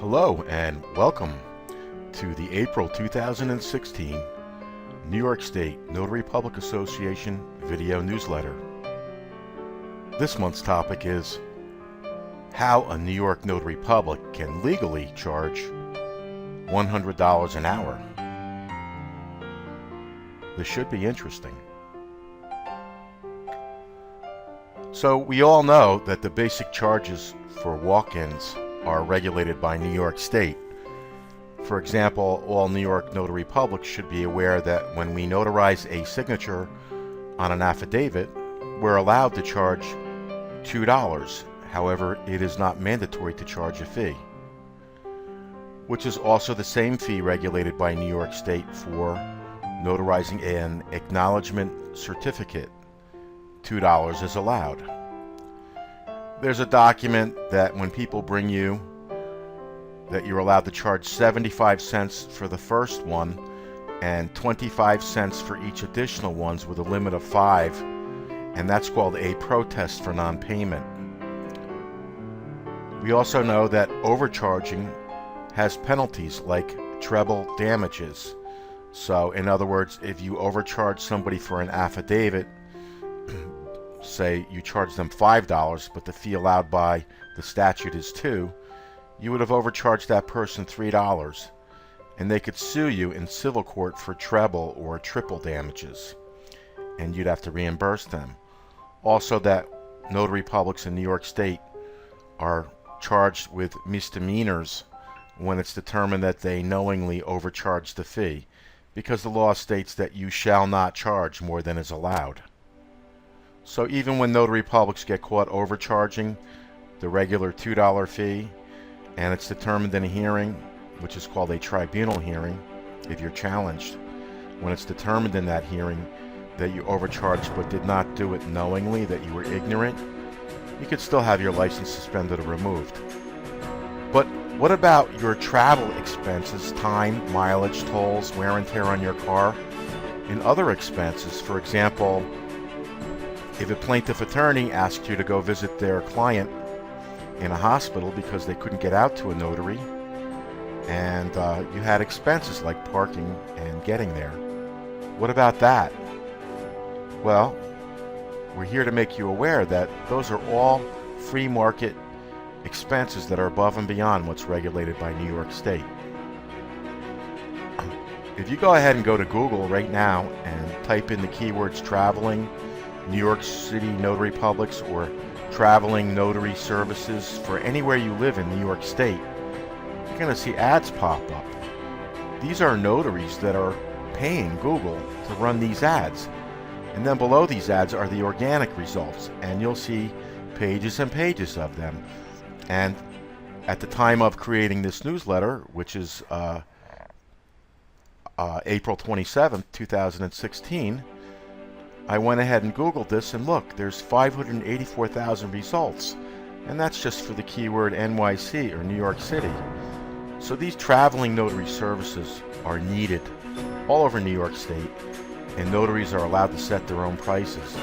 Hello and welcome to the April 2016 New York State Notary Public Association video newsletter. This month's topic is how a New York Notary Public can legally charge $100 an hour. This should be interesting. So we all know that the basic charges for walk-ins are regulated by New York State. For example, all New York Notary Publics should be aware that when we notarize a signature on an affidavit, we're allowed to charge $2. However, it is not mandatory to charge a fee, which is also the same fee regulated by New York State for notarizing an acknowledgement certificate. $2 is allowed. There's a document that when people bring you that you're allowed to charge 75 cents for the first one and 25 cents for each additional ones with a limit of 5, and that's called a protest for non-payment. We also know that overcharging has penalties like treble damages. So in other words, if you overcharge somebody for an affidavit, say you charge them $5, but the fee allowed by the statute is $2, you would have overcharged that person $3, and they could sue you in civil court for treble or triple damages, and you'd have to reimburse them. Also, that notary publics in New York State are charged with misdemeanors when it's determined that they knowingly overcharged the fee, because the law states that you shall not charge more than is allowed. So even when notary publics get caught overcharging the regular $2 fee, and it's determined in a hearing, which is called a tribunal hearing, if you're challenged, when it's determined in that hearing that you overcharged but did not do it knowingly, that you were ignorant, you could still have your license suspended or removed. But what about your travel expenses, time, mileage, tolls, wear and tear on your car, and other expenses? For example, if a plaintiff attorney asked you to go visit their client in a hospital because they couldn't get out to a notary, and you had expenses like parking and getting there, what about that? Well, we're here to make you aware that those are all free market expenses that are above and beyond what's regulated by New York State. If you go ahead and go to Google right now and type in the keywords traveling New York City Notary Publics or traveling notary services for anywhere you live in New York State, you're going to see ads pop up. These are notaries that are paying Google to run these ads. And then below these ads are the organic results, and you'll see pages and pages of them. And at the time of creating this newsletter, which is April 27th, 2016, I went ahead and Googled this, and look, there's 584,000 results, and that's just for the keyword NYC or New York City. So these traveling notary services are needed all over New York State, and notaries are allowed to set their own prices.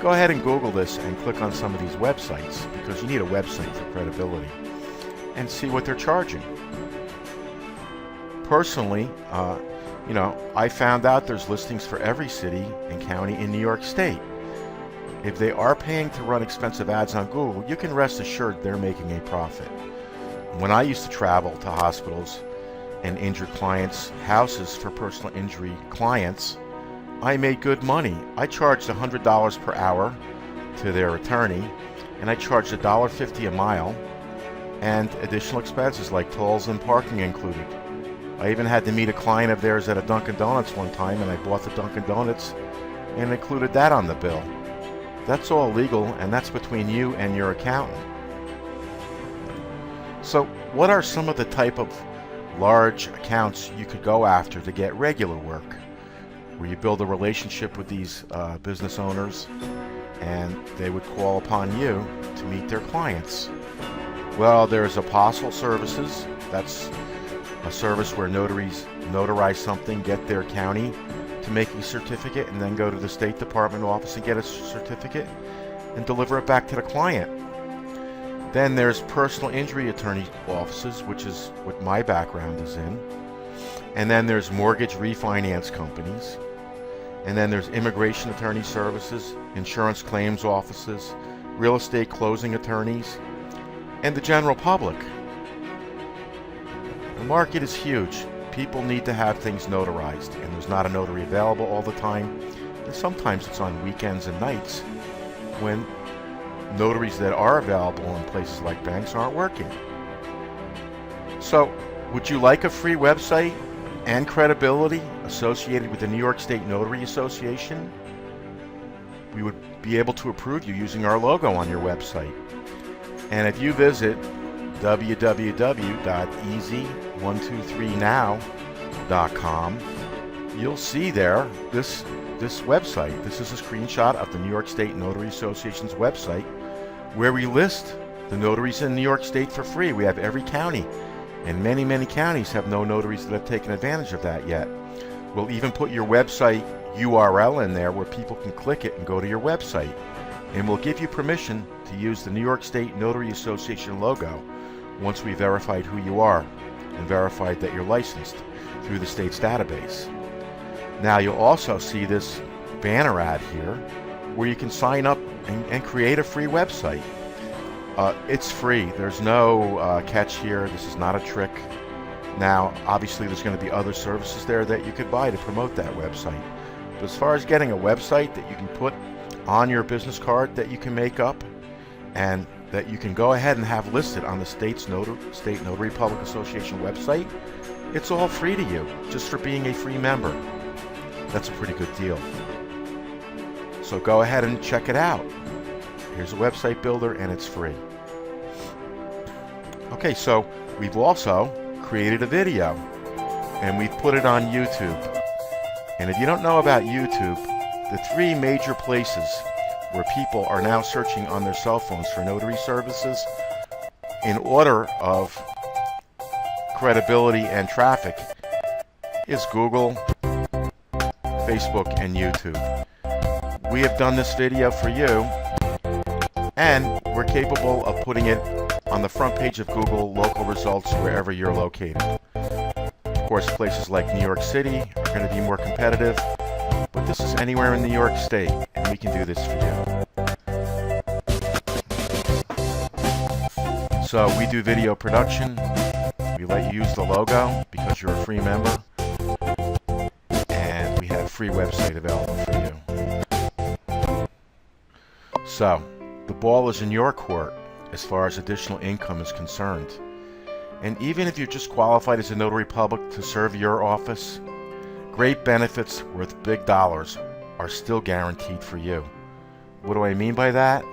Go ahead and Google this and click on some of these websites, because you need a website for credibility, and see what they're charging. Personally, I found out there's listings for every city and county in New York State. If they are paying to run expensive ads on Google, you can rest assured they're making a profit. When I used to travel to hospitals and injured clients' houses for personal injury clients, I made good money. I charged $100 per hour to their attorney, and I charged $1.50 a mile, and additional expenses like tolls and parking included. I even had to meet a client of theirs at a Dunkin' Donuts one time, and I bought the Dunkin' Donuts and included that on the bill. That's all legal, and that's between you and your accountant. So what are some of the type of large accounts you could go after to get regular work, where you build a relationship with these business owners and they would call upon you to meet their clients? Well, there's apostle services. That's a service where notaries notarize something, get their county to make a certificate, and then go to the State Department office and get a certificate and deliver it back to the client. Then there's personal injury attorney offices, which is what my background is in. And then there's mortgage refinance companies. And then there's immigration attorney services, insurance claims offices, real estate closing attorneys, and the general public. The market is huge. People need to have things notarized, and there's not a notary available all the time. And sometimes it's on weekends and nights when notaries that are available in places like banks aren't working. So, would you like a free website and credibility associated with the New York State Notary Association? We would be able to approve you using our logo on your website. And if you visit www.easy123now.com, you'll see there this website. This is a screenshot of the New York State Notary Association's website, where we list the notaries in New York State for free. We have every county, and many counties have no notaries that have taken advantage of that yet. We'll even put your website URL in there where people can click it and go to your website. And we'll give you permission to use the New York State Notary Association logo once we verified who you are and verified that you're licensed through the state's database. Now you'll also see this banner ad here where you can sign up and create a free website. It's free. There's no catch here. This is not a trick. Now, obviously, there's going to be other services there that you could buy to promote that website. But as far as getting a website that you can put on your business card that you can make up and that you can go ahead and have listed on the State Notary Public Association website, it's all free to you just for being a free member. That's a pretty good deal. So go ahead and check it out. Here's a website builder and it's free. Okay, so we've also created a video and we've put it on YouTube. And if you don't know about YouTube, the three major places where people are now searching on their cell phones for notary services in order of credibility and traffic is Google, Facebook, and YouTube. We have done this video for you, and we're capable of putting it on the front page of Google local results wherever you're located. Of course, places like New York City are going to be more competitive, but this is anywhere in New York State, and we can do this for you. So we do video production. We let you use the logo because you're a free member, and we have a free website available for you. So the ball is in your court as far as additional income is concerned. And even if you're just qualified as a notary public to serve your office, great benefits worth big dollars are still guaranteed for you. What do I mean by that?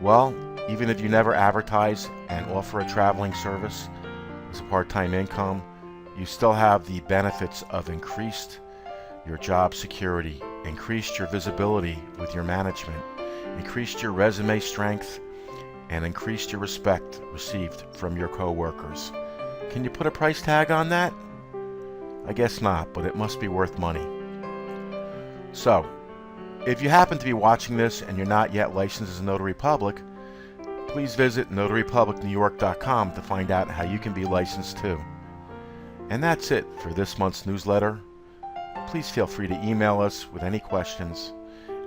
Well, even if you never advertise and offer a traveling service as a part-time income, you still have the benefits of increased your job security, increased your visibility with your management, increased your resume strength, and increased your respect received from your co-workers. Can you put a price tag on that? I guess not, but it must be worth money. So, if you happen to be watching this and you're not yet licensed as a notary public, please visit notarypublicnewyork.com to find out how you can be licensed too. And that's it for this month's newsletter. Please feel free to email us with any questions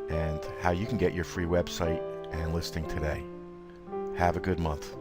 and how you can get your free website and listing today. Have a good month.